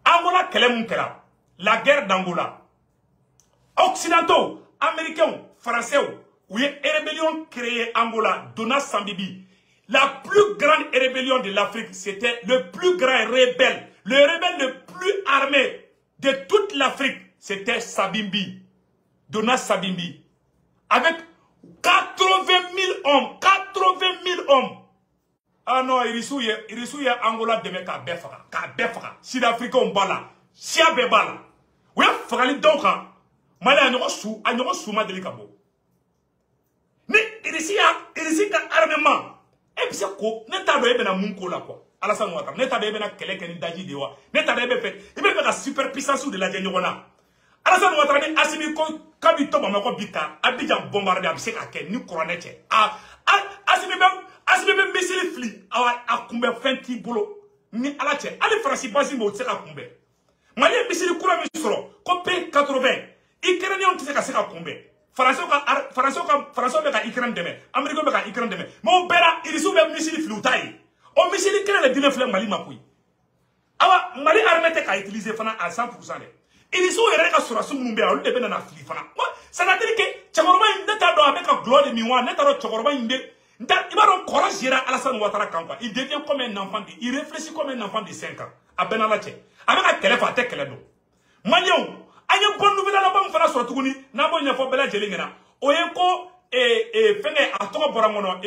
Angola kele mun kela. La guerre d'Angola. Occidentaux, américains, français, où est une rébellion créée Angola, Dona Sambibi. La plus grande rébellion de l'Afrique, c'était le plus grand rebelle. Le rebelle le plus armé de toute l'Afrique, c'était Sabimbi. Dona Sabimbi. Avec 80 000 hommes. 80 000 hommes. Ah non, Irisou ya Angola deme ka befaka. Ka befaka. Sud-Africain on bala. Sia bebala. Oui, fakali donc. Mali a nyoko sou ma delikabo. Ni Irisi ka armement. Et puis c'est quoi? Neta do ebe na munko la quoi. Alassane Ouattara. Neta do ebe na keleke ni daji dewa. Neta do ebe fait. Ibe fait la superpuissance de la Djenyorona. Alassane Ouattara ni asimi ko kabi to bamako bika Abidjan bombardé abise ka ken ni couronneche. Asimi be missile fli a kumbe fenti bolo ni alache. Ali France basi mo tseka kumbe. Mali missile courant mi soro ko P80. Ukrainien on tseka seka kumbe. France be ka Ukraine deme. Amérique be ka Ukraine deme. Mo bera Irisou be missile fli utai. O missile kele le dine fle Mali makui. Awa Mali armée te ka utiliser fana à 100%. Irisou yere ka sura sum numbe alu debe na fli fana. Ça veut dire que Chakorba neta do avec la gloire de Miwa, neta do Chakorba inde. Il va donc courager Alassane Ouattara Kampa. Il devient comme un enfant, il réfléchit comme un enfant de 5 ans. À Benalache. Avec un téléphone, avec un téléphone. Malion, il y a une bonne nouvelle à la banque, il faut que n'a pas une belle jelingena. Oyeko fenge a toka borangono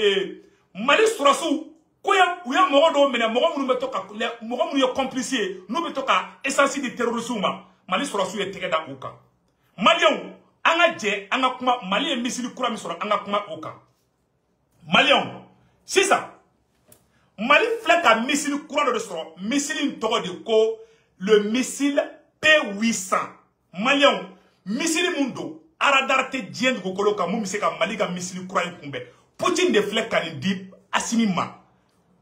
Mali surasu koya uya mogodo mena mogo munu betoka mogo munu yo complice no betoka essence de terrorisme Mali surasu ye tege da uka. Malion, anga je anga kuma Mali e misili kura misoro anga kuma uka. Malion, c'est ça. Mali flèque à missile courant de sort. Missile de ko, le missile P800. Malion, missile mundo. Aradarte dien de kokolo ka mou miseka Mali ga missile courant kumbe. Poutine de flèque à l'indip asimima.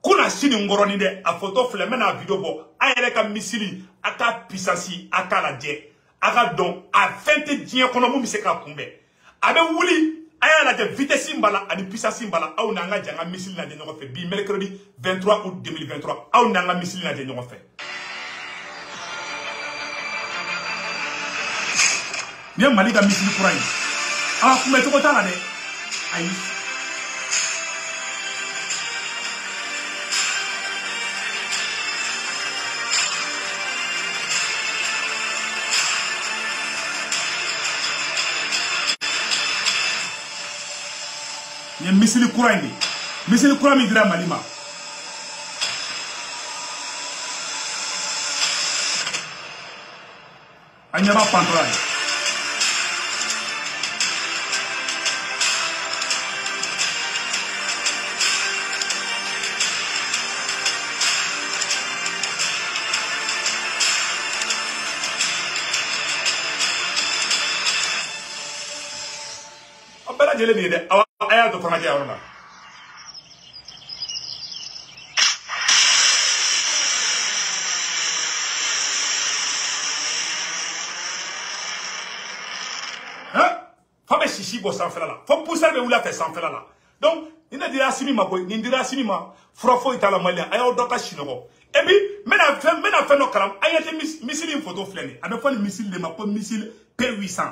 Kuna chini ngoroni de a photo flèque mena vidéo bo. Ayere ka missile aka puissance aka la dje. Aka don a 20 dien kono mou miseka kumbe. Abe wuli. Aya la vitesse mbala ani puissance mbala aw nanga janga missile na de ñoko fe bi mercredi 23 août 2023 aw nanga missile na de ñoko fe ni Mali ga missile courant ah ku meto ko tala de ay il y a missile courant mi dira Malima anyaba pantola jele ni de aya to fana ke yarona faut chichi bo sans faire là faut pousser be wula fait sans faire là donc il ne dira simi ma ko ni dira simi ma frofo itala malien ayo doka chinogo et puis mena fait no karam ayete missile photo flene avec fo missile de ma ko missile P800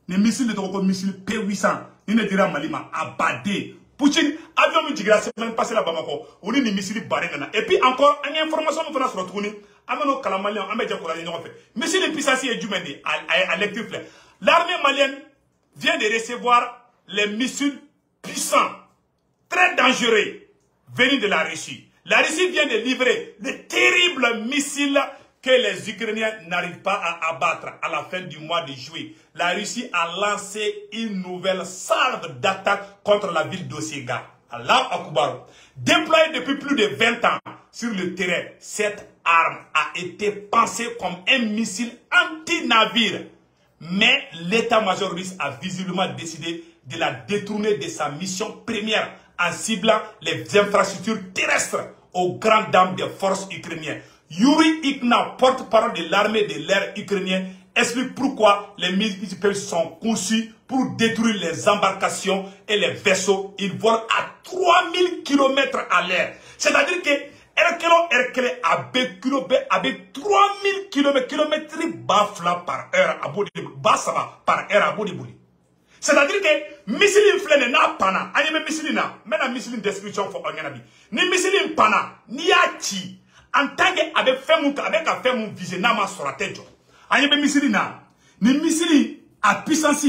les missiles de ko missile P800 ni ne dira malima abadé Poutine avion mi digra semaine passée là Bamako on ni missile barré nana et puis encore une information nous fana sur retrouver amano kala malien ameja ko la ñoo fait missile puissance et du mendi à l'électrique l'armée malienne vient de recevoir les missiles puissants, très dangereux, venus de la Russie. La Russie vient de livrer les terribles missiles que les Ukrainiens n'arrivent pas à abattre à la fin du mois de juillet. La Russie a lancé une nouvelle salve d'attaque contre la ville d'Osséga. Allah Akbar. Déployée depuis plus de 20 ans sur le terrain, cette arme a été pensée comme un missile anti-navire. Mais l'état-major russe a visiblement décidé de la détourner de sa mission première en ciblant les infrastructures terrestres aux grandes dames des forces ukrainiennes. Yuri Ikna, porte-parole de l'armée de l'air ukrainienne, explique pourquoi les missiles sont conçus pour détruire les embarcations et les vaisseaux. Ils volent à 3000 km à l'heure. C'est-à-dire que Erkele avec 3000 km bafla par heure à par heure à Bodibuli. C'est-à-dire que missile flene na pana, anime missile na, mais la missile description for onyanabi. Ni missile pana, ni achi, en tant que avec fait mon visé na ma sur la tête. Anime missile na, ni missile à puissance,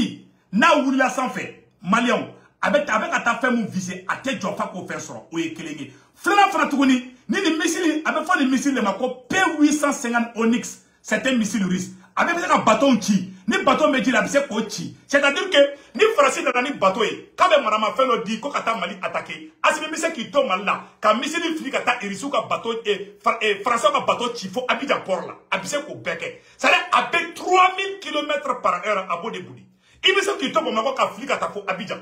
na ou la sans fait, malion, avec ta fait mon visé à tête jo fa ko faire sur ou ekelenge. Flena Frantouni, ni les missiles, avec fois les missiles de Mako P850 Onyx, c'est un missile russe. Avec un bâton chi, ni bâton métier la bise kochi. C'est-à-dire que ni français dans ni bateau, quand même madame fait le dit, quand kata Mali attaqué, as le missile qui tombe là, quand missile flic kata irisu ka bateau et français ka bateau chi, faut Abidjan port là, abise ko beke. Ça veut avec 3000 km par heure à Bodeboudi. Il missile qui tombe Mako ka flic kata faut Abidjan.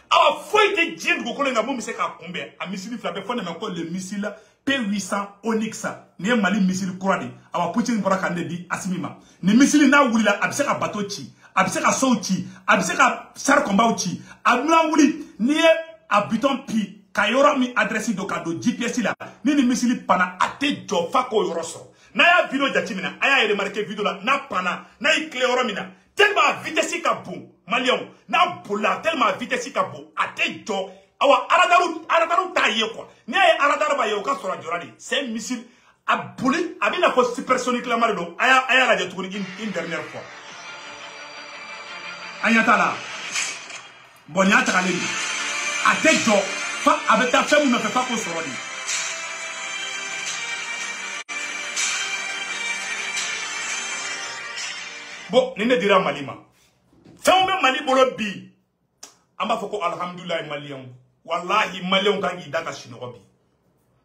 Alors, faut être dit que les gens se combien à missile frappé, faut encore le missile P800 Onyx, ni Mali missile Kouradi. Alors, Poutine pour la dit Asimima. Les missiles na wuli la abseka bateau chi, abseka sauti, abseka sar combat chi, abna wuli ni habitant pi kayora mi adresse do kado GPS là, ni les missiles pana ate jofa ko yoroso. Na ya vidéo jatimina, aya remarqué vidéo là, na pana, na ikleora mina. Tellement vitesse ka bon, Malion, na boula, tellement vitesse ka bon, ate jo, awa aradaru taille quoi. Ni ay aradaru ba yo ka sora jorani, c'est un missile a bouli, a bien la force supersonique la marido, aya la jetouni une dernière fois. Ayata la, bon yata kalemi, ate jo, fa avec ta femme ne fait pas qu'on soroni. Bon, ni ne dira Malima. Fais-moi Mali bolo bi. Amba foko alhamdulillah Malien. Wallahi Malien kangi daka shinobi.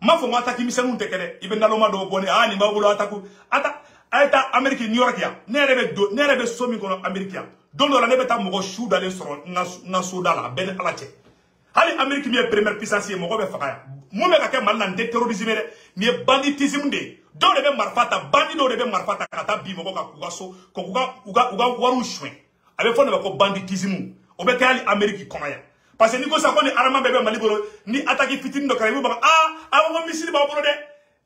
Ma fo mata ki misenu tekele. Ibe ndaloma do boni ni ma bolo ataku. Ata Amerique New York ya. Nerebe somi kono Amerique ya. Dondo la nebe ta mogo chou dale soro na soda la ben alache. Hali Amerique mi première puissance mogo be fakaya. Mo me ka ke mal nan de terrorisme ni banditisme de. Dans les mêmes marfata, bandit dans les mêmes marfata, kata bimo koka kugaso, koka waru chouin. Avec fond de bako banditisme, obeke ali Amérique komaya. Parce que ni ko sa ko ni arama bebe malibolo, ni attaque fitin do karibu baka mo missile ba bolo de.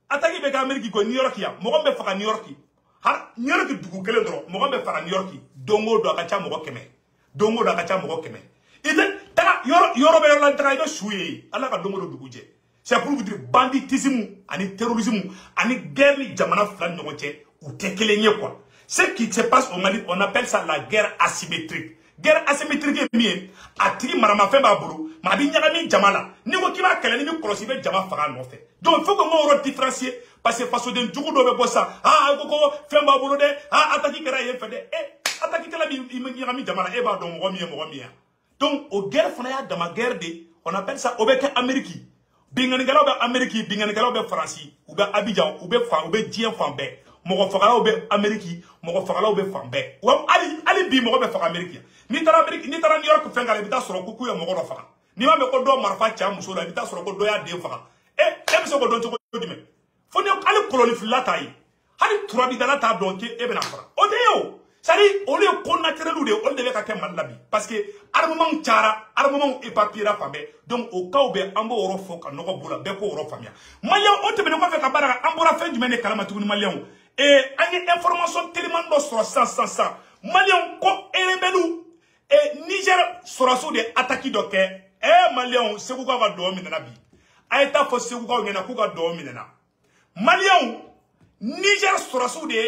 Attaque beka Amérique ko New York ya, mo gombe faka New York. Har New York dugu kele dro, mo gombe faka New York. Dongo do akacha mo keme. Dongo do akacha mo keme. Ide ta yoro be la tra do choué. Ala ka dongo do duguje. C'est pour vous dire banditisme, ani terrorisme, ani guerre ni jamana flan nogoche ou tekelenye quoi. Ce qui se passe au Mali, on appelle ça la guerre asymétrique. Guerre asymétrique est mieux. Atri marama fe baburu, ma bi nyagami jamala. Ni ko kiba kele ni kolosi be jama faga no fait. Donc il faut que on différencier parce que face au den djugo do be bossa. Koko fe baburu de, ataki kera ye fe de. Ataki kala bi nyagami jamala e ba do mo mi. Donc au guerre fana ya dans ma guerre de, on appelle ça obeke Amérique. Binganigalo be Amérique, binganigalo be France, ou be Abidjan, ou be Dien Fambe, Mogo Fagala ou be Amérique, Mogo Fagala ou be Fambe. Ou ali ali bi mo be fa Amerique ni tara New York fenga le bita soro ku ya mo ko fa ni ma be ko do marfa cha muso la bita soro ko do ya de fa e so ko do to dime fo ne ali koloni filata yi hali turabi dala ta donc e be na fara o de yo sari o le ko naturel de o de ka ke malabi parce que armement chara armement e papier fambe donc au cas où be ambo oro fo ka no ko bula be ko oro famia malien o te be ko fe ka bara ambora fe du mene kalama tuguni malien et ani information tellement do sur 100 malien ko elebelu et Niger surasu de attaque do ke malien se ko ga do mi na bi ayta fo se ko ga ngena ko ga do mi na malien Niger surasu de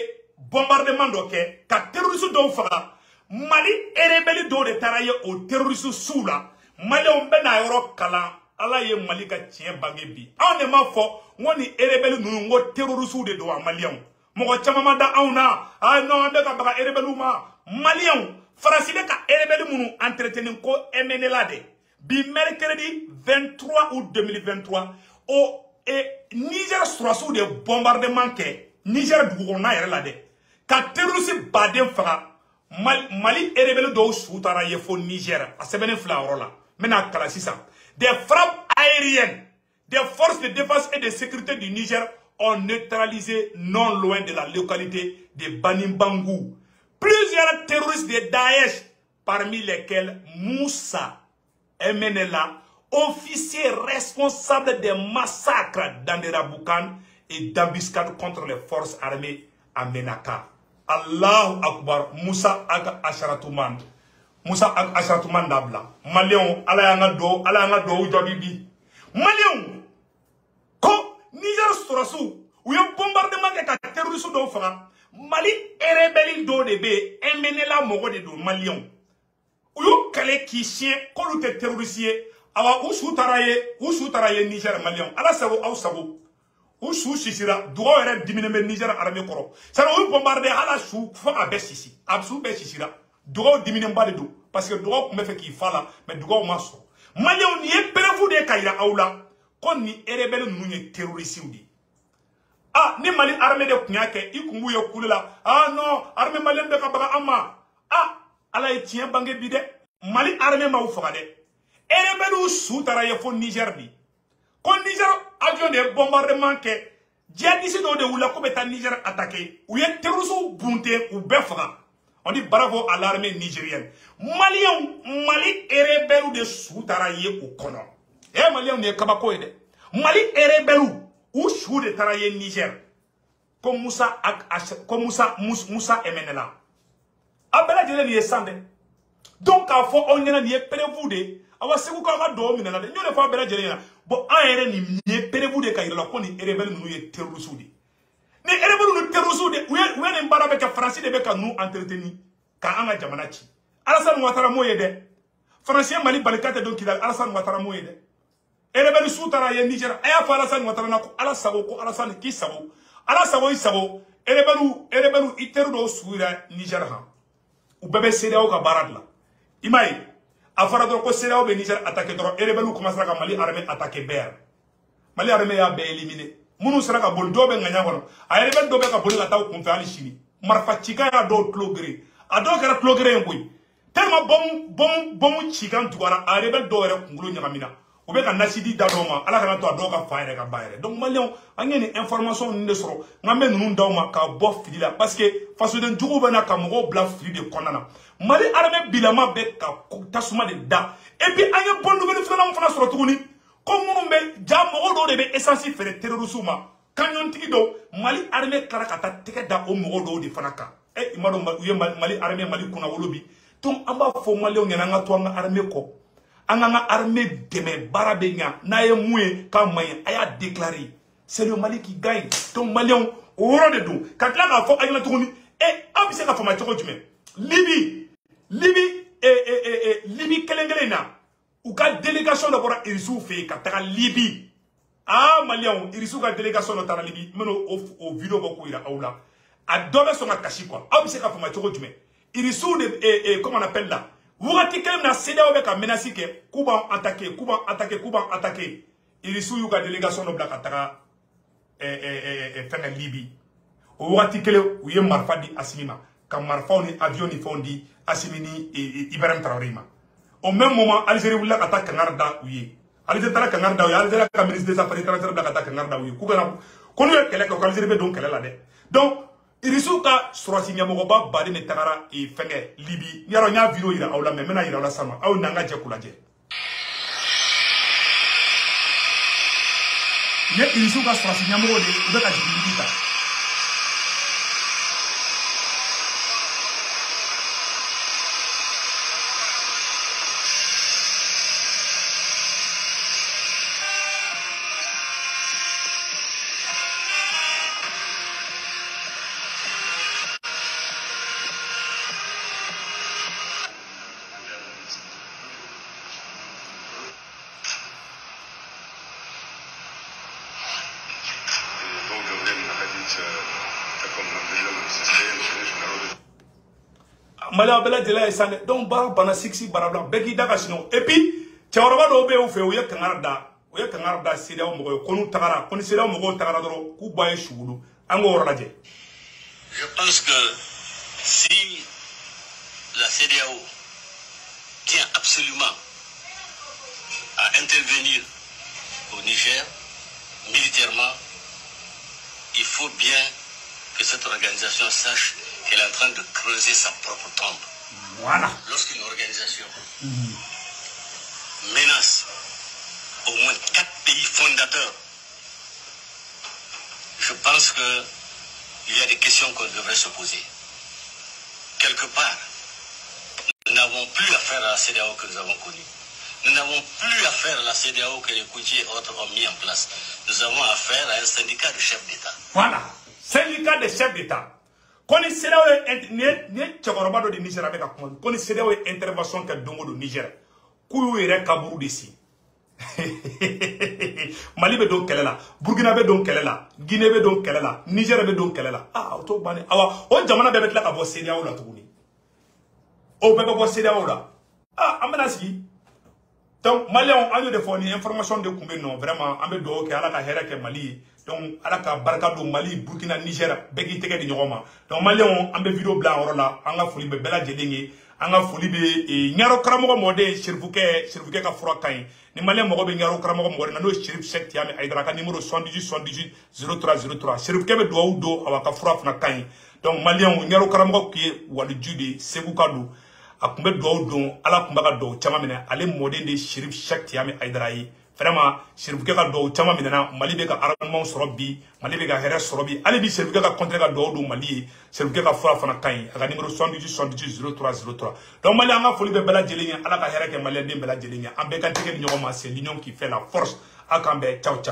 bombardement do ke ka terroriste do faga Mali rebelle do de taraye o terroriste soula malien be na yoro kala ala ye Mali ka tien bange bi on ne ma fo woni rebelle nu ngo terroriste de do malien mo chama manda auna non be ka baga rebelle ma malien France be ka rebelle munu entretenir ko MNLAD bi mercredi 23 août 2023 au Niger surasu de bombardement ke Niger dugona yere la de ka terroriste baden faga Mali rebelle do soutara ye fo Niger a sebene fla la mena kala sisa des frappes aériennes des forces de défense et de sécurité du Niger ont neutralisé non loin de la localité de Banimbangu plusieurs terroristes de Daesh parmi lesquels Moussa MNLA officier responsable des massacres d'Anderaboukan et d'embuscades contre les forces armées à Menaka. Allahu Akbar. Moussa Ag Asharatuman. Moussa Ag Asharatuman Dabla. Malion, Alayanga do, Ujabibi. Malion, ko Niger Sorasu, où y a bombardement de terroristes do Fra, Mali rebelle do de B, MNLA Mogo de do, Malion. Où y a Kale Kishien, Kolute terroriste, Awa Usutaraye Niger Malion. Ala Savo, Au Savo. Ou sous sisira droit ere diminuer Niger armée koro ça nous bombarder ala sous faut abe sisi absou be sisira droit diminuer ba de do parce que droit me fait qu'il fala mais droit maso malien ni e perefu de kaira aula kon ni rebelle nu ni terroriste udi ni Mali armée de kunyake ikungu yo kulela non armée malien be ka baga ama ala e tien bange bide Mali armée ma ou faga de rebelle sous taraye fo Niger bi kon Niger avion de bombardement que djihadistes de Oula comme état Niger attaqué ou y a terroristes bunté ou befra on dit bravo à l'armée nigérienne Mali rebelle de soutaraye ou kono Malien ne kabako ede Mali rebelle ou chou de taraye Niger comme Moussa MNLA abela jele ni esande donc à fond on y a prévu de awa segu ka do mi na de nyone fa bela jele na bon ere ni mie perebu de kayira ko ni rebelle nu ye terroriste di ni rebelle nu terroriste de we ne mbara be ka français de be ka nu entretenir ka anga jamana ci Alassane Ouattara moye de français Mali balikate donc il Alassane Ouattara moye de rebelle soutara ye Niger aya fa Alassane Ouattara na ko Alassane ko Alassane ki sabo Alassane isabo rebelle iteru do suira Niger ha u bebe CEDEAO ka barad la imay afara do ko CEDEAO be Niger attaqué dro rebelle commence à Mali armée attaquer Ber Mali armée ya be éliminé munu sera ka bol dobe nganya kono ay rebelle dobe ka bol la taw kun fa ali chini marfa chika ya do tlogré ado kara tlogré ngoy tellement bom chika ntuara ay rebelle do re kungulu nyakamina o be ka nasidi dadoma ala kana to ado ka faire ka bayre donc malion angeni information ni soro ngambe nunu ndawma ka bo fidila parce que façon de njugo bana ka mo bla fidi de konana Mali armée bilama be ka tasuma de da et puis anya bon nouvelle fana fana soro tuguni comme munu be jamo do de be essentiel faire terrorisme kanyon tigi do Mali armée karakata teke da o mo do de fana ka imado Mali armée Mali kuna wolobi donc amba fo Mali on nga to nga armée ko anga armée deme barabenya na ye moué ka moyen aya déclaré c'est le Mali qui gagne donc Malion oro de do katla ka fo ayna tuguni abise ka fo ma toko jume Libye kelengelena ou ka délégation de bora Irisou fait ka taka Libye Malion Irisou ka délégation de tara Libye meno au vidéo boko ira aula a dobe so ma kashi quoi abise ka fo ma toko jume Irisou de comment on appelle là Wurati kelem na CEDEAO be ka menacer ke Kuba attaquer Irisou yu ka délégation de blaka taka fenga Libye Wurati kelem ou ye marfa di asimima ka marifaw ni avion ni fɛnw di Assimi ni Ibrahim Traoré ma. Au même moment Algérie wulila ka taa kangari da u ye. Algérie taara kangari da u ye. Algérie ka ministre des affaires étrangères bila ka taa kangari da u ye. Ko n'u ye kɛlɛ kɛ ko Algérie bɛ don kɛlɛ la dɛ. Donc Irisu ka sɔrɔsi ɲɛmɔgɔba baden de tagara fɛnkɛ Libi. Yɔrɔ n y'a vidéo yira aw la mais n bɛna yira aw la sisan nɔ. Aw n'an ka jɛ k'u lajɛ. Ni Irisu ka sɔrɔsi ɲɛmɔgɔ de u bɛ ka jigin Libi ta. Mala bela de la esane donc bara bana sixi barabla beki daga sino et puis tiawraba do be o fe o ye kangarda sida o mogo konu tagara koni sida o mogo tagara doro ku baye shugulu ango worodaje. Je pense que si la CEDEAO tient absolument à intervenir au Niger militairement, il faut bien que cette organisation sache qu'elle est en train de creuser sa propre tombe. Voilà. Lorsqu'une organisation menace au moins 4 pays fondateurs, je pense qu'il y a des questions qu'on devrait se poser. Quelque part, nous n'avons plus affaire à la CEDEAO que nous avons connue. Nous n'avons plus affaire à la CEDEAO que les Koudiers et autres ont mis en place. Nous avons affaire à un syndicat de chefs d'État. Voilà. Syndicat de chefs d'État. Quand il s'est là, de Niger avec quand il s'est là, intervention que Dongo de Niger. Kou ere kaburu desi. Mali be don kelela, Burkina be don kelela, Guinée be don kelela, Niger be don kelela. Ah, auto bani. Awa, on jamana be betla ka bo CEDEAO la tuguni. O be bo CEDEAO la. Ah, amena si. Donc Maliens ont de fournir information de combien non vraiment ambe do ke ala ka hera ke Mali. Donc ala ka barka do Mali, Burkina, Niger begi tege di nyoma. Donc Maliens ambe vidéo blanc orola, anga foli be bela jelingi. Anga foli be nyaro kramo mode Cherifuke ka fura kain ni Malien mogo be nyaro kramo mode na no Cherif Cheikh Tiame Aidara ka numéro 78 0303 Cherifuke be do awaka fura funa kain. Donc Malien nyaro kramo ki wali jude Sekou Kadou akumbe do ala kumba do chama mena ale mode de Cherif Cheikh Tiame Aidara yi vraiment Cherifuke ka do chama mena Mali be ka arrangement sorobi Mali be ka here sorobi ale bi Cherifuke ka contre ka do Mali Cherifuke ka fura fana kain aga numéro 78 0303 donc Mali anga foli be bela jelinga ala ka here ke Mali de bela jelinga ambe kan tege nyoma c'est l'union qui fait la force akambe ciao ciao.